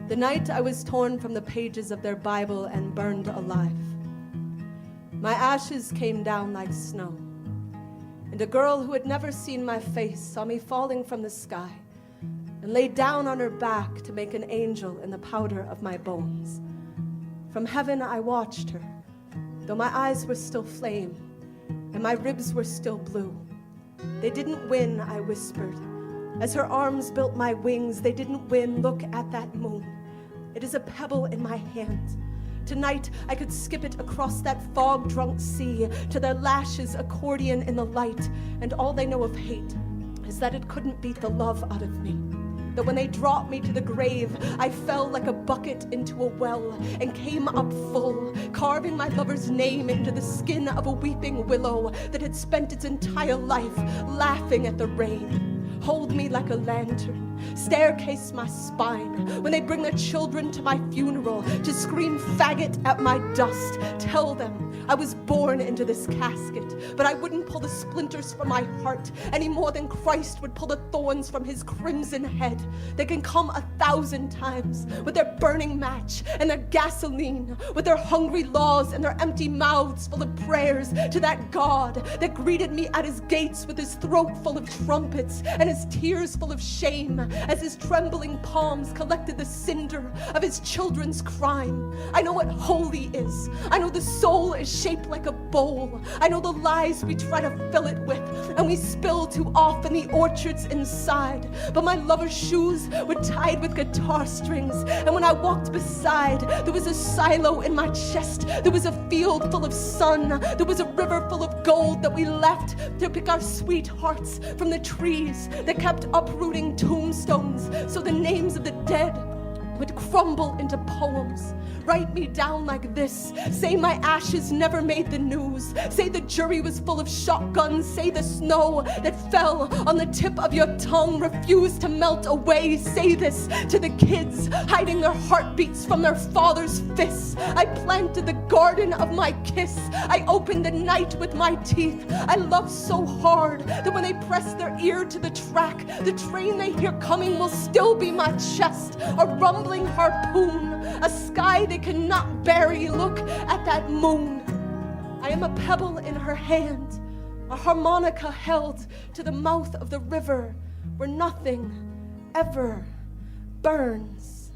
The night I was torn from the pages of their Bible and burned alive. My ashes came down like snow, and a girl who had never seen my face saw me falling from the sky and laid down on her back to make an angel in the powder of my bones. From heaven I watched her, though my eyes were still flame and my ribs were still blue. They didn't win, I whispered. As her arms built my wings, they didn't win. Look at that moon. It is a pebble in my hand. Tonight, I could skip it across that fog-drunk sea to their lashes accordion in the light, and all they know of hate is that it couldn't beat the love out of me. That when they dropped me to the grave, I fell like a bucket into a well and came up full, carving my lover's name into the skin of a weeping willow that had spent its entire life laughing at the rain. Hold me like a lantern, staircase my spine. When they bring their children to my funeral to scream faggot at my dust, tell them I was born into this casket, but I wouldn't pull the splinters from my heart any more than Christ would pull the thorns from his crimson head. They can come 1,000 times with their burning match and their gasoline, with their hungry laws and their empty mouths full of prayers to that God that greeted me at his gates with his throat full of trumpets and his tears full of shame as his trembling palms collected the cinder of his children's crime. I know what holy is. I know the soul is shaped like a bowl. I know the lies we try to fill it with and we spill too often the orchards inside. But my lover's shoes were tied with guitar strings, and when I walked beside, there was a silo in my chest. There was a field full of sun. There was a river full of gold that we left to pick our sweethearts from the trees that kept uprooting tombstones so the names of the dead would crumble into poems. Write me down like this. Say my ashes never made the news. Say the jury was full of shotguns. Say the snow that fell on the tip of your tongue refused to melt away. Say this to the kids hiding their heartbeats from their father's fists. I planted the garden of my kiss. I opened the night with my teeth. I loved so hard that when they press their ear to the track, the train they hear coming will still be my chest. A rumbling harpoon, a sky they cannot bury. Look at that moon. I am a pebble in her hand, a harmonica held to the mouth of the river where nothing ever burns.